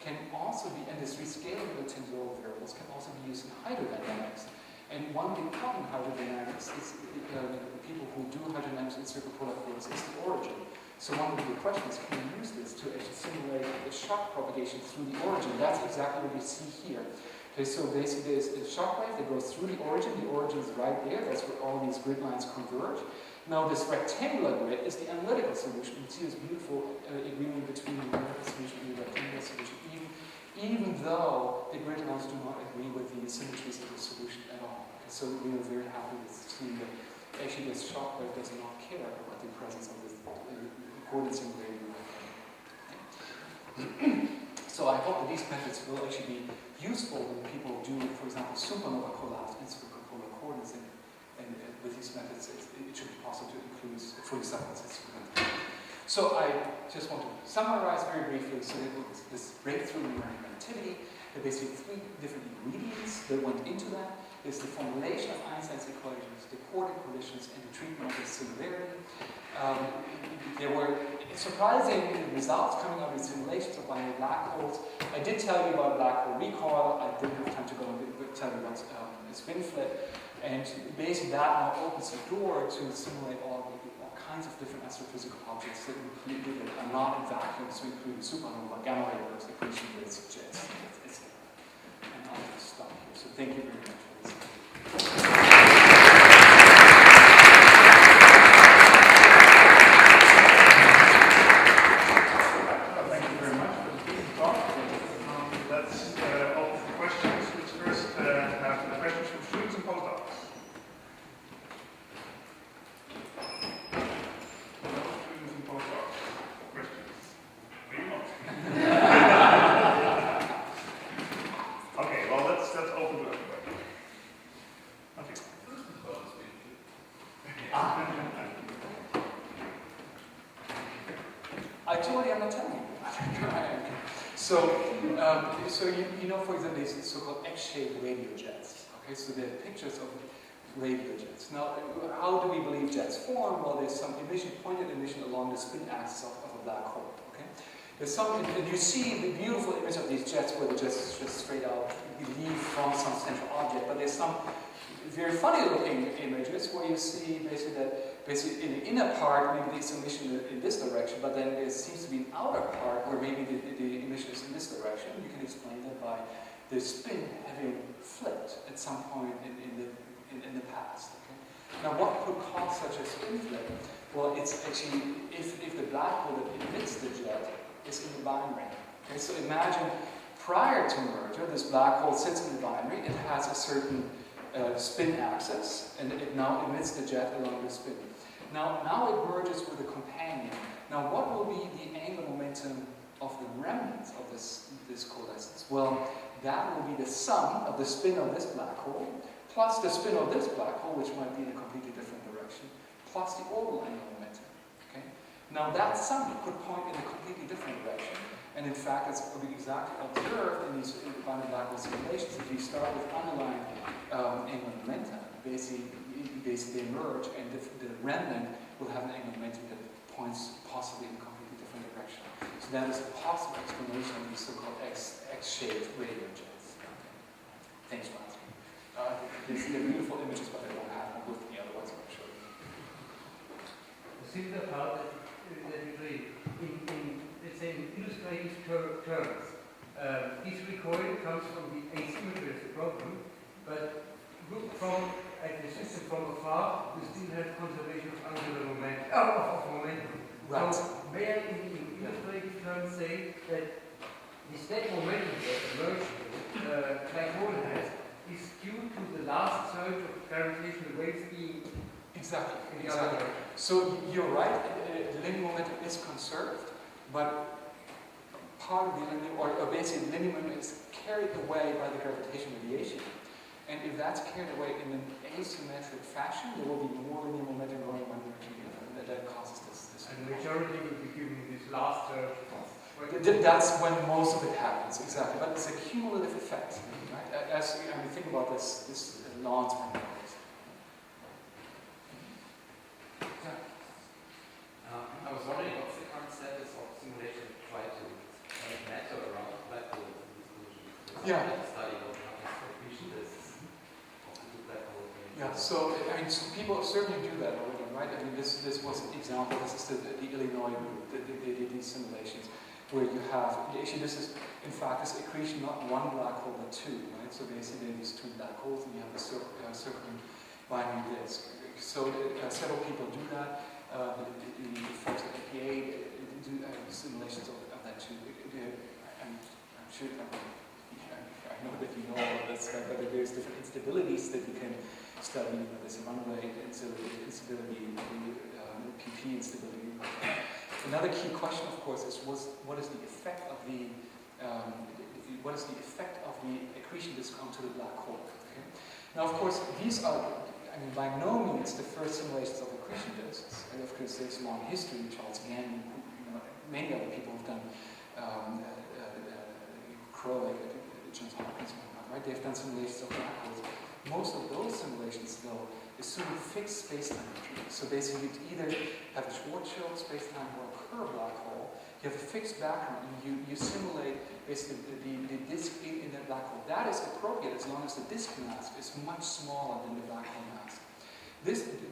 can also be, and this rescaling of the tensorial variables can also be used in hydrodynamics. And one big problem in hydrodynamics is people who do hydrodynamics in circular coordinates is the origin. So one of the questions, can we use this to actually simulate the shock propagation through the origin? That's exactly what we see here. Okay, so basically there's a shock wave that goes through the origin. The origin is right there. That's where all these grid lines converge. Now this rectangular grid is the analytical solution. You see this beautiful agreement between the analytical solution and the rectangular solution, even though the grid lines do not agree with the symmetries of the solution at all. Okay, so we were very happy with seeing that actually this shock wave does not care about the presence of this coordinates in gradient. So I hope that these methods will actually be useful when people do, for example, supernova collapse in superpolar coordinates. And with these methods, it should be possible to include fully substances. So I just want to summarize very briefly. So this breakthrough in relativity, there are basically three different ingredients that went into that. There's the formulation of Einstein's equations, the coordinate collisions, and the treatment of the similarity. There were surprising results coming out of the simulations of binary black holes. I did tell you about black hole recoil. I didn't have time to go and tell you about spin flip. And basically that now opens the door to simulate all kinds of different astrophysical objects that are not in vacuums, to include supernova, gamma ray bursts, accretion rates, jets, etc. And I'll just stop here. So thank you very much for listening. So you know, for example, these so-called X-shaped radio jets. Okay, so they're pictures of radio jets. Now, how do we believe jets form? Well, there's some emission, pointed emission along the spin axis of a black hole. Okay, there's some, and you see the beautiful image of these jets where the jets just straight out leave from some central object. But there's some very funny-looking images where you see basically in the inner part, maybe there's emission in this direction, but then there seems to be an outer part where maybe the emission is in this direction. You can explain that by the spin having flipped at some point in the past. Okay? Now, what could cause such a spin flip? Well, it's actually if the black hole that emits the jet is in the binary. Okay? So imagine prior to merger, this black hole sits in the binary. It has a certain spin axis, and it now emits the jet along the spin. Now it merges with a companion. Now, what will be the angular momentum of the remnants of this coalescence? Well, that will be the sum of the spin of this black hole, plus the spin of this black hole, which might be in a completely different direction, plus the orbital angular momentum. Okay? Now, that sum could point in a completely different direction. And in fact, it's exactly observed in these binary black hole simulations. If you start with underlying angular momentum, basically they merge, and the remnant will have an angular momentum that points possibly in a completely different direction. So that is a possible explanation of these so-called X-shaped radio jets. Thanks for asking. They're beautiful images, but I don't have them with me, otherwise I'll show you. A similar part that you read in let's say, in illustrative terms, This recording comes from the asymmetry of the problem, but look at the system from afar, we still have conservation of angular momentum, of momentum. Right. So may I in illustrative terms say that the state momentum that emerged black hole has is due to the last surge of gravitational waves being Exactly. in the other direction. So you're right, the linear momentum is conserved, but part of the linear, or basically the linear momentum is carried away by the gravitational radiation. And if that's carried away in an asymmetric fashion, there will be more linear momentum going one direction or the other. That causes this. And the majority will be given this last surge. That's when most of it happens, exactly. But it's a cumulative effect, right? As we think about this long-term process. I was wondering what's the current status of simulation to try to matter around black holes in this solution? Yeah. Study what happens for accretion disks of the two black holes. Yeah, so I mean, people certainly do that already, right? I mean, this was an example. This is the Illinois group, these simulations, where you have actually this is in fact this accretion not one black hole but two, right? So basically these two black holes, and you have a circling binary disk. So several people do that. The folks at APA do simulations of that too. I'm sure I know that you know all of this, but there are various different instabilities that you can study. There's a runaway instability, PP instability. Another key question, of course, is what is the effect of the accretion disk onto the black hole? Okay? Now, of course, these are, I mean, by no means the first simulations of accretion disks. And of course, there's a long history. Charles Gannon, many other people have done Crow, Johns Hopkins, right? They've done simulations of black holes. Most of those simulations, though, assume fixed space-time entropy. So basically, you either have a Schwarzschild space-time or a Kerr black hole. You have a fixed background, and you simulate basically the disk in that black hole. That is appropriate as long as the disk mass is much smaller than the black hole mass.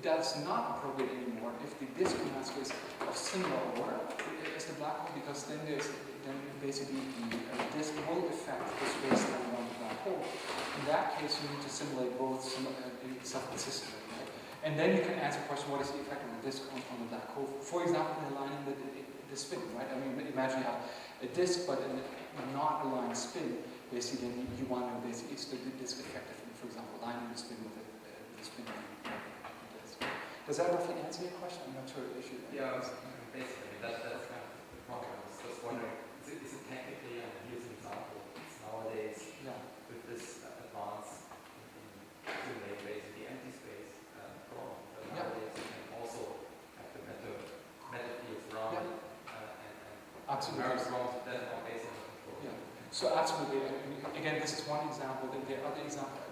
That's not appropriate anymore if the disk mass is of similar order as the black hole, because then basically the disk will affect the space-time around the black hole. In that case, you need to simulate both self-consistently, right? And then you can answer the question, what is the effect of the disk on the black hole? For example, in aligning the spin, right? I mean, imagine you have a disk, but a not aligned spin. Basically, then you want to basically, is the disk effective in, for example, aligning the spin with the spin of the disk. Does that roughly answer your question? I'm not sure if you. Yeah, basically, that's kind of the problem. I was just wondering, is it technically, and here's an example, it's nowadays, with this advance in simulate basically empty space problem, but nowadays you can also have the matter fields around it, and absolutely. various problems that are based on control. Yeah. So absolutely. Again, this is one example. There are other examples.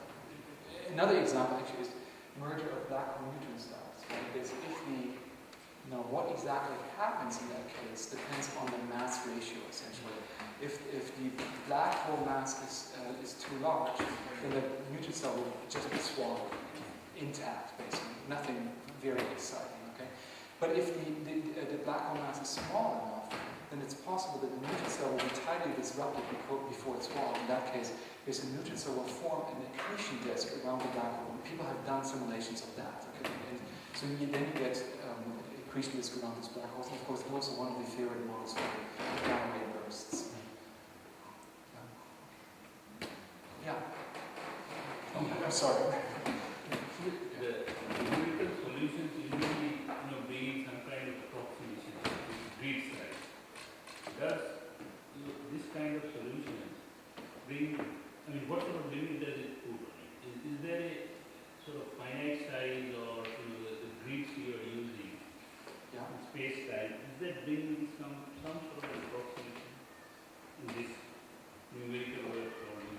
Another example actually is merger of black hole neutron stars. Right? Basically, what exactly happens in that case depends on the mass ratio, essentially. If the black hole mass is too large, then the neutron star will just be swallowed intact, basically. Nothing very exciting, okay? But if the black hole mass is small enough, then it's possible that the neutron star will be tightly disrupted before it's swallowed. In that case, the neutron star will form an accretion disk around the black hole. People have done simulations of that, okay? And so then you get accretion disk around these black holes. And of course, it's also one of the theoretic models for gamma ray bursts. Yeah. Oh, I'm sorry. The numerical solutions usually, bring some kind of approximation to grid size. Does this kind of solution bring? I mean, what sort of limit does it put on it? Is there a sort of finite size or the grids you are using, space size? Is that bringing some sort of approximation in this numerical work?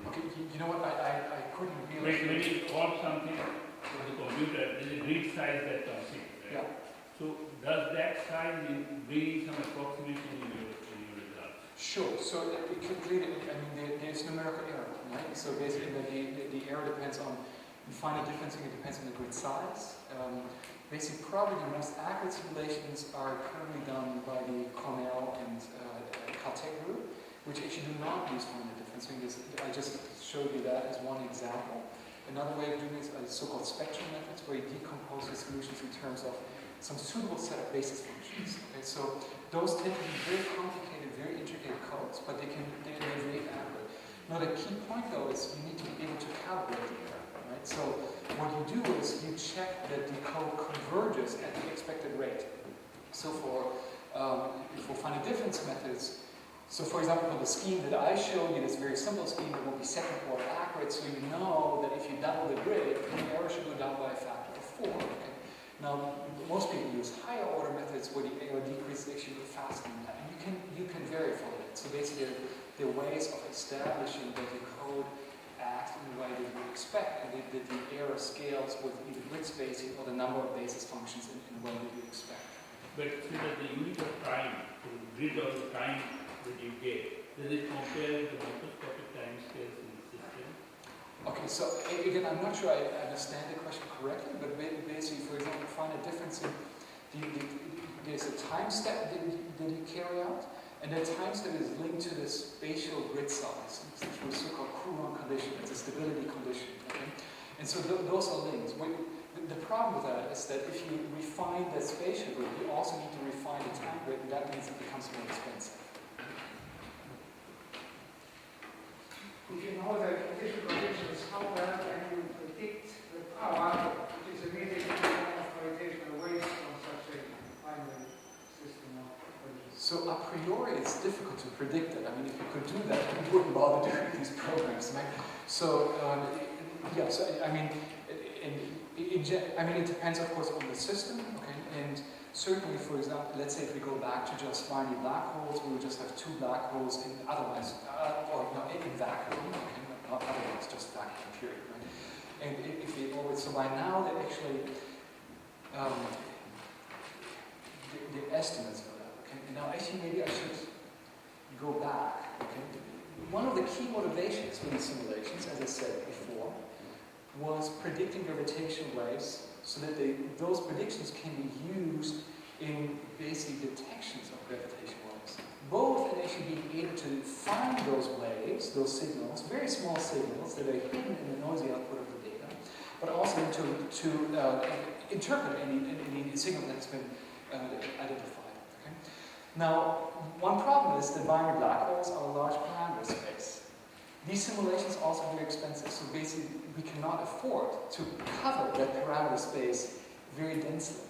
Okay, you know what? I couldn't really. When you plot something on the computer, there's a grid size that comes in, right? Yeah. So does that size bring some approximation in your results? Sure. So it could create. I mean, there's numerical error, right? So basically, the error depends on. You find a difference. It depends on the grid size. Basically, probably the most accurate simulations are currently done by the Cornell and Caltech group. which actually do not use finite difference. I just showed you that as one example. Another way of doing this are so-called spectrum methods, where you decompose the solutions in terms of some suitable set of basis functions. Okay, so those tend to be very complicated, very intricate codes, but they're very accurate. Now the key point though is you need to be able to calibrate the error, right? So what you do is you check that the code converges at the expected rate. So for finite difference methods, so for example, for the scheme that I showed you, this very simple scheme, it will be second order accurate, so you know that if you double the grid, the error should go down by a factor of 4. Okay? Now, most people use higher order methods where the error decreases actually faster than that. And you can vary for it. So basically, there are ways of establishing that the code acts in the way that you expect, and that the error scales with either grid spacing or the number of basis functions in the way that you expect. But so that the unit of time, the grid of the time that you get, does it compare with the microscopic time scales in the system? Okay, so again, I'm not sure I understand the question correctly, but basically, for example, finite difference in there's a time step that you carry out, and that time step is linked to the spatial grid size through a so-called Coulomb condition. It's a stability condition. Okay? And so those are linked. The problem with that is that if you refine the spatial grid, you also need to refine the time grid, and that means it becomes more expensive. If you know the condition conditions, how well can you predict the power, which is immediately one of gravitational waves from such a binary system of equations? So a priori, it's difficult to predict it. I mean, if you could do that, you wouldn't bother doing these programs, right? So, yeah. So I mean, it depends, of course, on the system. Okay, and certainly, for example, let's say if we go back to just binary black holes, we would just have two black holes in otherwise, in vacuum, okay, not otherwise, just vacuum period, right? And if we always, so by now, they're actually, the estimates for that, okay? And now actually maybe I should go back, okay? One of the key motivations for these simulations, as I said before, was predicting gravitational waves so that those predictions can be used in basic detections of gravitational waves. Both in actually being able to find those waves, those signals, very small signals that are hidden in the noisy output of the data, but also to interpret any signal that's been identified. Okay? Now, one problem is that binary black holes are a large parameter space. These simulations are also very expensive, so basically we cannot afford to cover that parameter space very densely.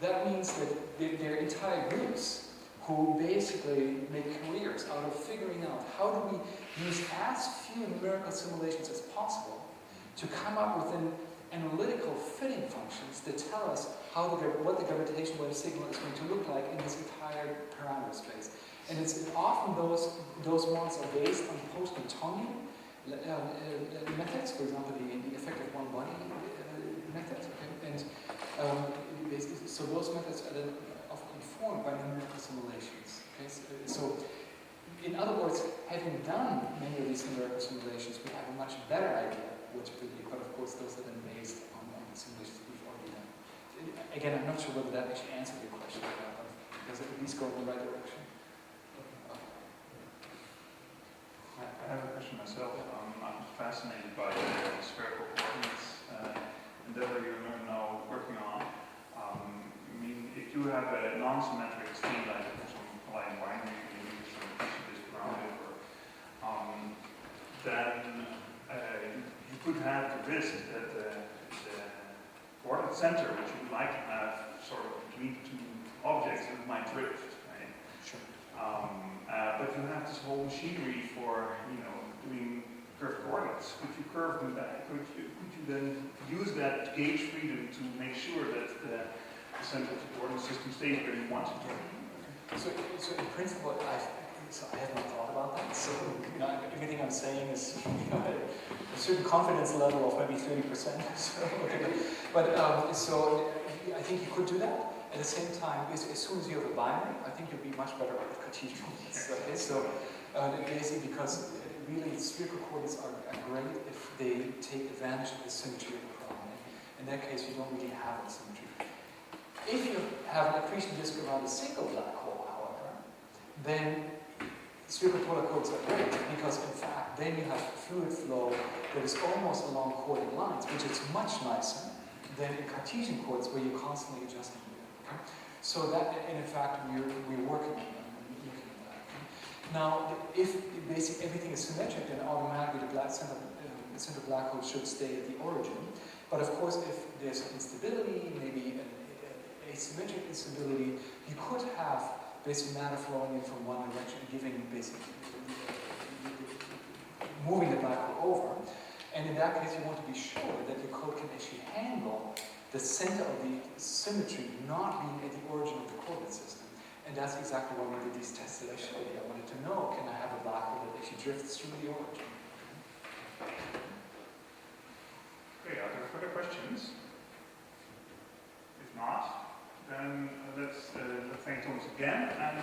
That means that there are entire groups who basically make careers out of figuring out how do we use as few numerical simulations as possible to come up with an analytical fitting functions that tell us what the gravitational wave signal is going to look like in this entire parameter space. And it's often those models are based on post-Newtonian methods, for example, the effective one-body method. Okay? And so those methods are then often informed by numerical simulations. Okay? So in other words, having done many of these numerical simulations, we have a much better idea what to believe, but of course those are then based on the simulations we've already done. Again, I'm not sure whether that actually answered your question, but does it at least go in the right direction? I have a question myself. I'm fascinated by the spherical coordinates endeavor you're now working on. I mean, if you have a non-symmetric scheme like some Hawaiian binary, maybe some disk around it, then you could have the risk that the coordinate center, which you would like to have sort of between two objects, it might drift, right? Sure. But you have this whole machinery for, doing curved coordinates. Could you curve them back? Could you then use that gauge freedom to make sure that the center of the coordinate system stays where you want it to be? So in principle, I have not thought about that. So everything I'm saying is a certain confidence level of maybe 30%. So, but so I think you could do that. At the same time, as soon as you have a binary, I think you'll be much better at Cartesian coordinates. Okay? So basically, because really spherical coordinates are great if they take advantage of the symmetry of the problem. In that case, you don't really have a symmetry. If you have an accretion disk around a single black hole, however, then spherical polar codes are great because, in fact, then you have fluid flow that is almost along chordal lines, which is much nicer than in Cartesian codes where you're constantly adjusting it. Okay? So that, and in fact, we're working on that. Looking at that. Okay? Now, if basically everything is symmetric, then automatically the center black hole should stay at the origin. But of course, if there's instability, maybe an asymmetric instability, you could have basically matter flowing in from one direction, giving basically moving the black hole over. And in that case, you want to be sure that your code can actually handle the center of the symmetry not being at the origin of the coordinate system. And that's exactly why we did these tests that I showed you. I wanted to know, can I have a black hole that actually drifts through the origin? Okay, are there further questions? If not, then let's thank Thomas again and